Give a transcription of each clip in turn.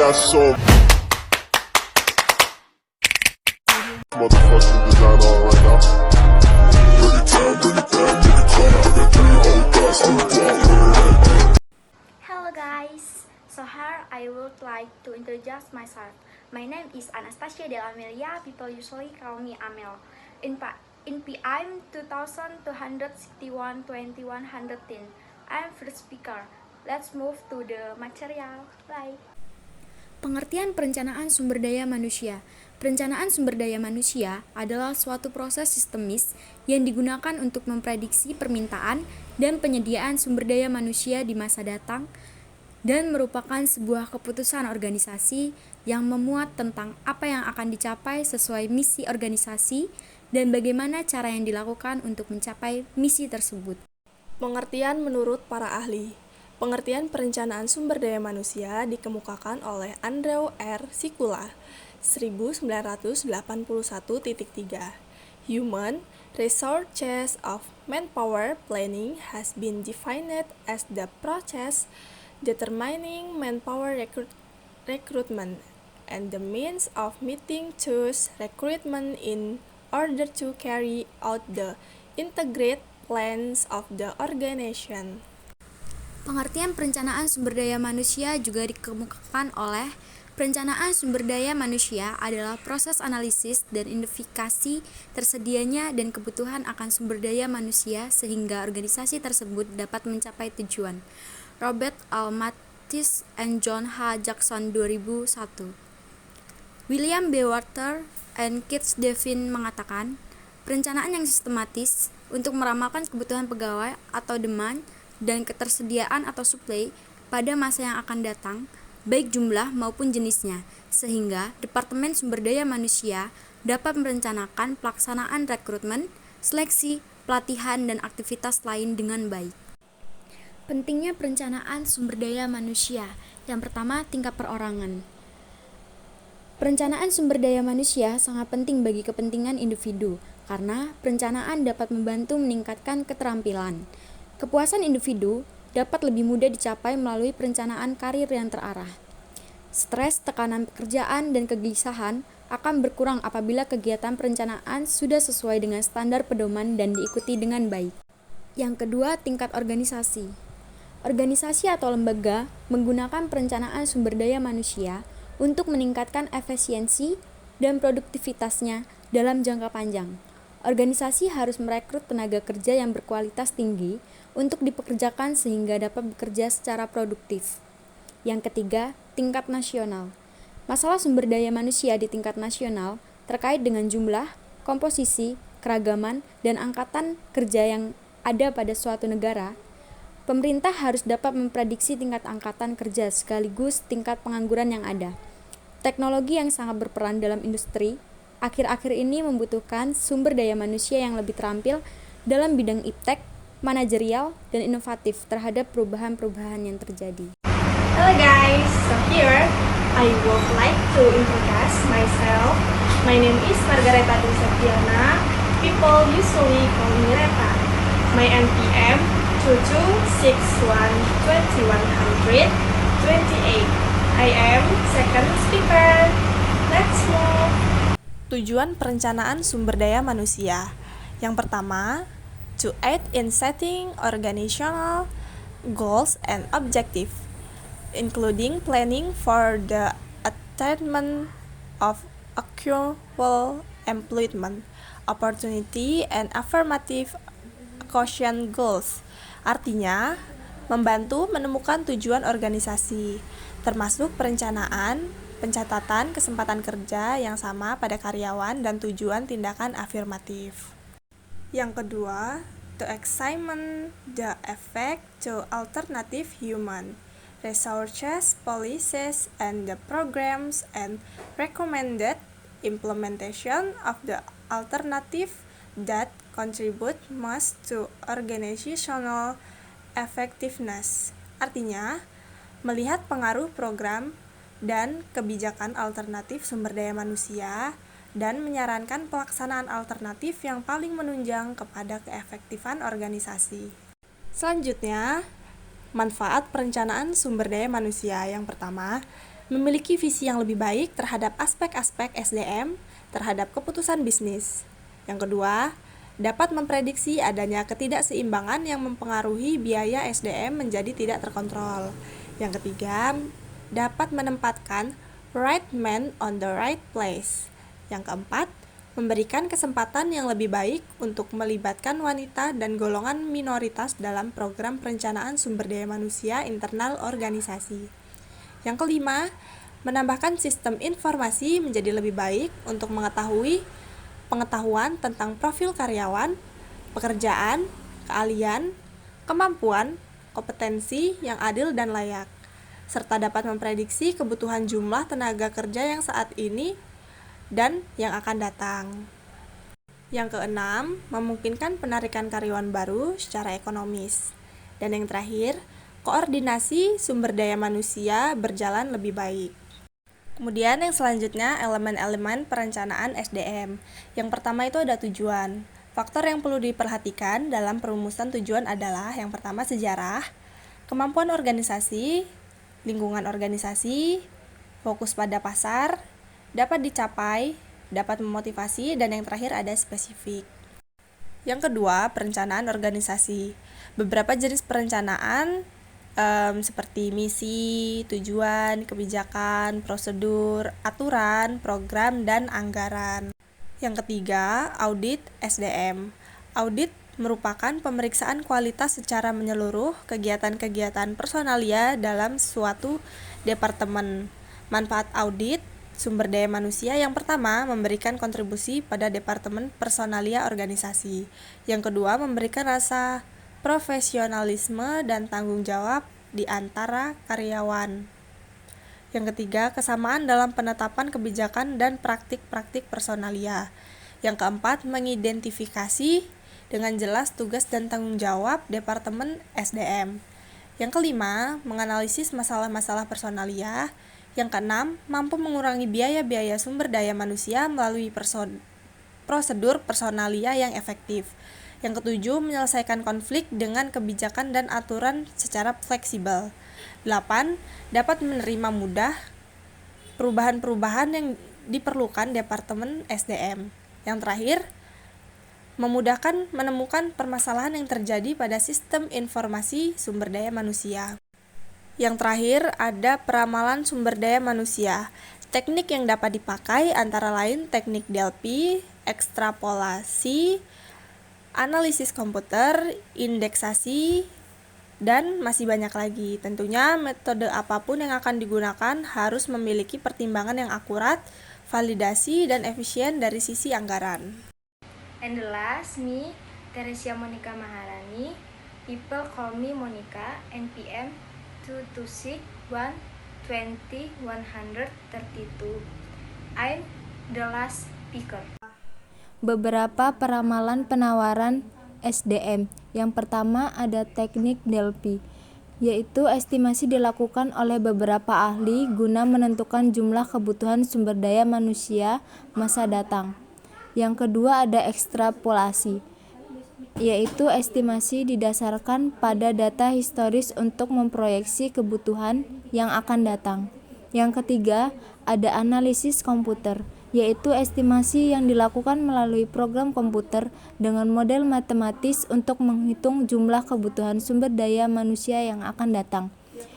got so motherfucking design on right now. Bring it down, bring it down, bring it down. I got three old guys on the block. Hello guys, so here I would like to introduce myself. My name is Anastasia Del Amelia, people usually call me Amel. In PIM 2261-2110, I am first speaker. Let's move to the material. Bye. Pengertian perencanaan sumber daya manusia. Perencanaan sumber daya manusia adalah suatu proses sistemis yang digunakan untuk memprediksi permintaan dan penyediaan sumber daya manusia di masa datang dan merupakan sebuah keputusan organisasi yang memuat tentang apa yang akan dicapai sesuai misi organisasi dan bagaimana cara yang dilakukan untuk mencapai misi tersebut. Pengertian menurut para ahli. Pengertian perencanaan sumber daya manusia dikemukakan oleh Andrew R. Sikula, 1981-3. Human resources of manpower planning has been defined as the process determining manpower recruitment and the means of meeting those recruitment in order to carry out the integrated plans of the organization. Pengertian perencanaan sumber daya manusia juga dikemukakan oleh perencanaan sumber daya manusia adalah proses analisis dan identifikasi tersedianya dan kebutuhan akan sumber daya manusia sehingga organisasi tersebut dapat mencapai tujuan. Robert L. Mathis and John H. Jackson 2001. William B. Walter and Keith Devine mengatakan, perencanaan yang sistematis untuk meramalkan kebutuhan pegawai atau demand dan ketersediaan atau supply pada masa yang akan datang, baik jumlah maupun jenisnya, sehingga Departemen Sumber Daya Manusia dapat merencanakan pelaksanaan rekrutmen, seleksi, pelatihan, dan aktivitas lain dengan baik. Pentingnya perencanaan sumber daya manusia. Yang pertama, tingkat perorangan. Perencanaan sumber daya manusia sangat penting bagi kepentingan individu, karena perencanaan dapat membantu meningkatkan keterampilan. Kepuasan individu dapat lebih mudah dicapai melalui perencanaan karir yang terarah. Stres, tekanan pekerjaan, dan kegelisahan akan berkurang apabila kegiatan perencanaan sudah sesuai dengan standar pedoman dan diikuti dengan baik. Yang kedua, tingkat organisasi. Organisasi atau lembaga menggunakan perencanaan sumber daya manusia untuk meningkatkan efisiensi dan produktivitasnya dalam jangka panjang. Organisasi harus merekrut tenaga kerja yang berkualitas tinggi untuk dipekerjakan sehingga dapat bekerja secara produktif. Yang ketiga, tingkat nasional. Masalah sumber daya manusia di tingkat nasional terkait dengan jumlah, komposisi, keragaman, dan angkatan kerja yang ada pada suatu negara. Pemerintah harus dapat memprediksi tingkat angkatan kerja sekaligus tingkat pengangguran yang ada. Teknologi yang sangat berperan dalam industri akhir-akhir ini membutuhkan sumber daya manusia yang lebih terampil dalam bidang iptek, manajerial, dan inovatif terhadap perubahan-perubahan yang terjadi. Hello guys, so here I would like to introduce myself. My name is Margareta Dwi Septiana. People usually call me Reta. My NPM 2261-2128. I am second speaker. Let's move. Tujuan perencanaan sumber daya manusia. Yang pertama, to aid in setting organizational goals and objectives, including planning for the attainment of equal employment opportunity and affirmative action goals. Artinya, membantu menemukan tujuan organisasi, termasuk perencanaan, pencatatan kesempatan kerja yang sama pada karyawan dan tujuan tindakan afirmatif. Yang kedua, to examine the effect to alternative human resources, policies, and the programs and recommended implementation of the alternative that contribute most to organizational effectiveness. Artinya, melihat pengaruh program dan kebijakan alternatif sumber daya manusia dan menyarankan pelaksanaan alternatif yang paling menunjang kepada keefektifan organisasi. Selanjutnya, manfaat perencanaan sumber daya manusia. Yang pertama, memiliki visi yang lebih baik terhadap aspek-aspek SDM terhadap keputusan bisnis. Yang kedua, dapat memprediksi adanya ketidakseimbangan yang mempengaruhi biaya SDM menjadi tidak terkontrol. Yang ketiga, dapat menempatkan right man on the right place. Yang keempat, memberikan kesempatan yang lebih baik untuk melibatkan wanita dan golongan minoritas dalam program perencanaan sumber daya manusia internal organisasi. Yang kelima, menambahkan sistem informasi menjadi lebih baik untuk mengetahui pengetahuan tentang profil karyawan, pekerjaan, keahlian, kemampuan, kompetensi yang adil dan layak, serta dapat memprediksi kebutuhan jumlah tenaga kerja yang saat ini dan yang akan datang. Yang keenam, memungkinkan penarikan karyawan baru secara ekonomis. Dan yang terakhir, koordinasi sumber daya manusia berjalan lebih baik. Kemudian yang selanjutnya, elemen-elemen perencanaan SDM. Yang pertama itu ada tujuan. Faktor yang perlu diperhatikan dalam perumusan tujuan adalah yang pertama sejarah, kemampuan organisasi, lingkungan organisasi, fokus pada pasar, dapat dicapai, dapat memotivasi, dan yang terakhir ada spesifik. Yang kedua, perencanaan organisasi. Beberapa jenis perencanaan seperti misi, tujuan, kebijakan, prosedur, aturan, program, dan anggaran. Yang ketiga, audit SDM. Audit merupakan pemeriksaan kualitas secara menyeluruh kegiatan-kegiatan personalia dalam suatu departemen. Manfaat audit sumber daya manusia yang pertama, memberikan kontribusi pada departemen personalia organisasi. Yang kedua, memberikan rasa profesionalisme dan tanggung jawab di antara karyawan. Yang ketiga, kesamaan dalam penetapan kebijakan dan praktik-praktik personalia. Yang keempat, mengidentifikasi dengan jelas tugas dan tanggung jawab Departemen SDM. Yang kelima, menganalisis masalah-masalah personalia. Yang keenam, mampu mengurangi biaya-biaya sumber daya manusia melalui prosedur personalia yang efektif. Yang ketujuh, menyelesaikan konflik dengan kebijakan dan aturan secara fleksibel. 8. Dapat menerima mudah perubahan-perubahan yang diperlukan Departemen SDM. Yang terakhir, memudahkan menemukan permasalahan yang terjadi pada sistem informasi sumber daya manusia. Yang terakhir, ada peramalan sumber daya manusia. Teknik yang dapat dipakai antara lain teknik DLP, ekstrapolasi, analisis komputer, indeksasi, dan masih banyak lagi. Tentunya metode apapun yang akan digunakan harus memiliki pertimbangan yang akurat, validasi, dan efisien dari sisi anggaran. And the last, me, Teresia Monica Maharani. People call me Monica, NPM 226-120-132. I'm the last speaker. Beberapa peramalan penawaran SDM. Yang pertama ada teknik DLP, yaitu estimasi dilakukan oleh beberapa ahli guna menentukan jumlah kebutuhan sumber daya manusia masa datang. Yang kedua ada ekstrapolasi, yaitu estimasi didasarkan pada data historis untuk memproyeksi kebutuhan yang akan datang. Yang ketiga ada analisis komputer, yaitu estimasi yang dilakukan melalui program komputer dengan model matematis untuk menghitung jumlah kebutuhan sumber daya manusia yang akan datang.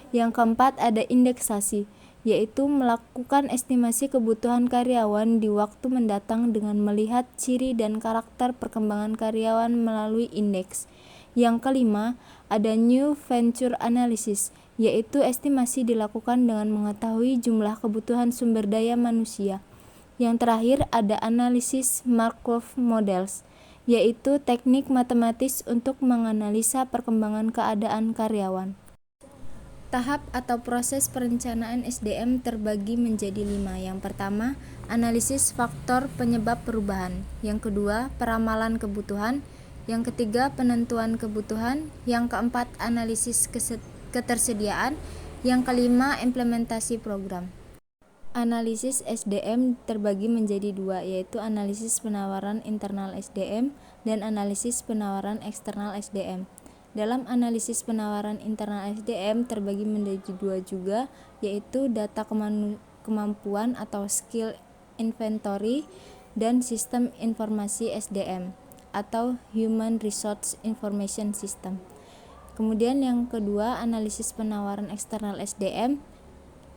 Yang keempat ada indeksasi, yaitu melakukan estimasi kebutuhan karyawan di waktu mendatang dengan melihat ciri dan karakter perkembangan karyawan melalui indeks. Yang kelima ada new venture analysis, yaitu estimasi dilakukan dengan mengetahui jumlah kebutuhan sumber daya manusia. Yang terakhir ada analisis Markov models, yaitu teknik matematis untuk menganalisa perkembangan keadaan karyawan. Tahap atau proses perencanaan SDM terbagi menjadi 5. Yang pertama, analisis faktor penyebab perubahan. Yang kedua, peramalan kebutuhan. Yang ketiga, penentuan kebutuhan. Yang keempat, analisis ketersediaan. Yang kelima, implementasi program. Analisis SDM terbagi menjadi 2, yaitu analisis penawaran internal SDM dan analisis penawaran eksternal SDM. Dalam analisis penawaran internal SDM terbagi menjadi dua juga, yaitu data kemampuan atau skill inventory dan sistem informasi SDM atau Human Resource Information System. Kemudian yang kedua, analisis penawaran eksternal SDM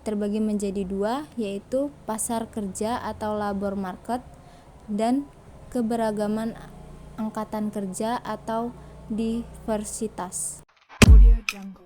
terbagi menjadi dua, yaitu pasar kerja atau labor market dan keberagaman angkatan kerja atau diversitas. Audio Jungle.